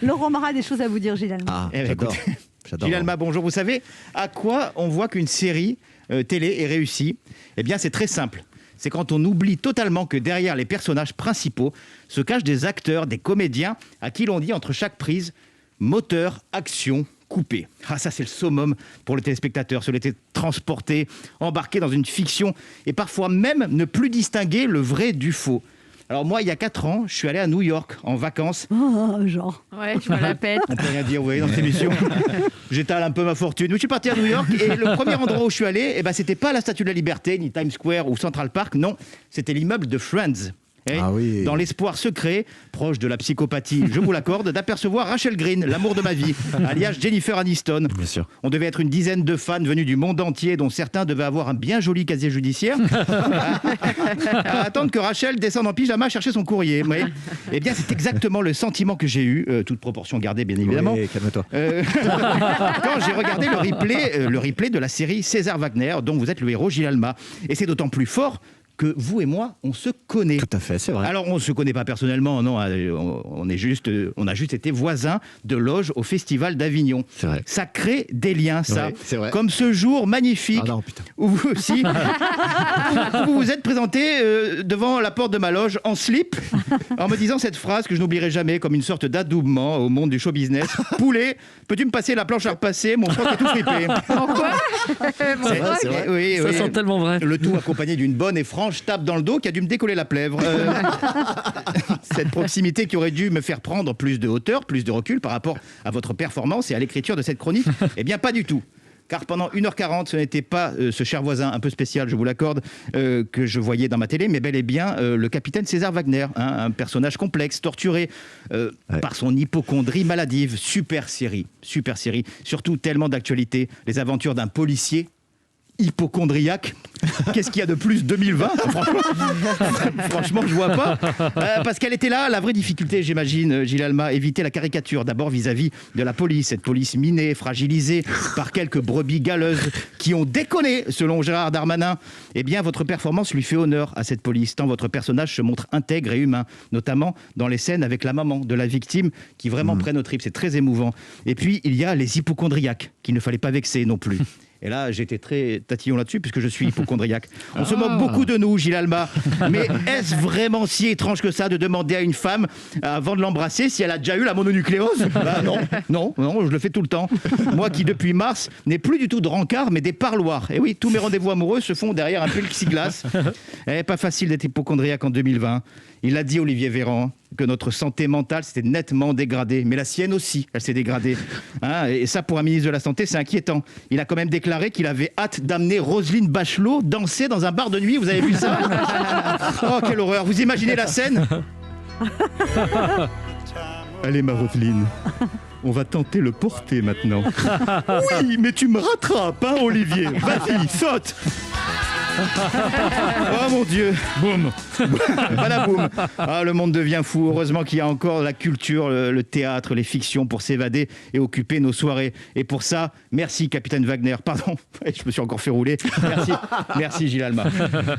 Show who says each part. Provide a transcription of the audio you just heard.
Speaker 1: Laurent Marat a des choses à vous dire, Gilles Alma.
Speaker 2: Ah,
Speaker 3: j'adore. Gilles Alma, bonjour. Vous savez à quoi on voit qu'une série télé est réussie ? Eh bien, c'est très simple. C'est quand on oublie totalement que derrière les personnages principaux se cachent des acteurs, des comédiens, à qui l'on dit entre chaque prise « moteur, action, coupé ». Ah, ça, c'est le summum pour le téléspectateur. Se laisser transporter, embarquer dans une fiction et parfois même ne plus distinguer le vrai du faux. Alors moi, il y a 4 ans, je suis allé à New York en vacances.
Speaker 1: Oh, genre.
Speaker 4: Ouais, je me la pète.
Speaker 3: On peut rien dire, vous voyez, dans cette émission. J'étale un peu ma fortune. Je suis parti à New York et le premier endroit où je suis allé, c'était pas la Statue de la Liberté, ni Times Square ou Central Park, non, c'était l'immeuble de Friends.
Speaker 2: Oui.
Speaker 3: Dans l'espoir secret, proche de la psychopathie, je vous l'accorde, d'apercevoir Rachel Green, l'amour de ma vie, alias Jennifer Aniston.
Speaker 2: Bien sûr.
Speaker 3: On devait être une dizaine de fans venus du monde entier, dont certains devaient avoir un bien joli casier judiciaire, à attendre que Rachel descende en pyjama chercher son courrier. Oui. Eh bien, c'est exactement le sentiment que j'ai eu, toute proportion gardée, bien évidemment.
Speaker 2: Oui, calme-toi.
Speaker 3: Quand j'ai regardé le replay de la série César Wagner, dont vous êtes le héros, Gilles Alma. Et c'est d'autant plus fort que vous et moi, on se connaît.
Speaker 2: Tout à fait, c'est vrai.
Speaker 3: Alors, on ne se connaît pas personnellement, non, on a juste été voisins de loge au Festival d'Avignon.
Speaker 2: C'est vrai.
Speaker 3: Ça crée des liens, ça.
Speaker 2: Ouais, c'est vrai.
Speaker 3: Comme ce jour magnifique
Speaker 2: Ah non, putain.
Speaker 3: où vous aussi, où vous vous êtes présenté devant la porte de ma loge en slip, en me disant cette phrase que je n'oublierai jamais comme une sorte d'adoubement au monde du show business. Poulet, peux-tu me passer la planche à repasser ? Mon froc est tout fripé.
Speaker 4: Pourquoi
Speaker 2: C'est vrai.
Speaker 3: Oui,
Speaker 5: Ça sent tellement vrai.
Speaker 3: le tout accompagné d'une bonne et franche tape dans le dos qui a dû me décoller la plèvre. Cette proximité qui aurait dû me faire prendre plus de hauteur, plus de recul par rapport à votre performance et à l'écriture de cette chronique, eh bien pas du tout. Car pendant 1h40, ce n'était pas ce cher voisin un peu spécial, je vous l'accorde, que je voyais dans ma télé, mais bel et bien le capitaine César Wagner, un personnage complexe, torturé par son hypocondrie maladive. Super série, surtout tellement d'actualité. Les aventures d'un policier hypocondriaque. Qu'est-ce qu'il y a de plus 2020 ? Franchement, je vois pas. Parce qu'elle était là, la vraie difficulté, j'imagine, Gilles Alma, éviter la caricature. D'abord vis-à-vis de la police, cette police minée, fragilisée par quelques brebis galeuses qui ont déconné, selon Gérard Darmanin. Eh bien, votre performance lui fait honneur à cette police, tant votre personnage se montre intègre et humain, notamment dans les scènes avec la maman de la victime qui vraiment prennent au trip. C'est très émouvant. Et puis, il y a les hypocondriaques qu'il ne fallait pas vexer non plus. Et là, j'étais très tatillon là-dessus, puisque je suis hypocondriaque. On se moque beaucoup de nous, Gilles Alma. Mais est-ce vraiment si étrange que ça de demander à une femme, avant de l'embrasser, si elle a déjà eu la mononucléose ? Non, je le fais tout le temps. Moi qui, depuis mars, n'ai plus du tout de rencard, mais des parloirs. Et oui, tous mes rendez-vous amoureux se font derrière un plexiglas. Pas facile d'être hypocondriaque en 2020. Il a dit, Olivier Véran, que notre santé mentale s'était nettement dégradée. Mais la sienne aussi, elle s'est dégradée. Et ça, pour un ministre de la Santé, c'est inquiétant. Il a quand même déclaré qu'il avait hâte d'amener Roselyne Bachelot danser dans un bar de nuit. Vous avez vu ça ? Oh, quelle horreur. Vous imaginez la scène ? Allez, ma Roselyne. On va tenter le porter maintenant. Oui, mais tu me rattrapes, hein, Olivier ? Vas-y, saute ! Oh mon Dieu, boum. Badaboum. Ah, le monde devient fou. Heureusement qu'il y a encore la culture, le théâtre, les fictions pour s'évader et occuper nos soirées. Et pour ça, merci capitaine Wagner. Pardon, je me suis encore fait rouler. Merci Gilles Alma.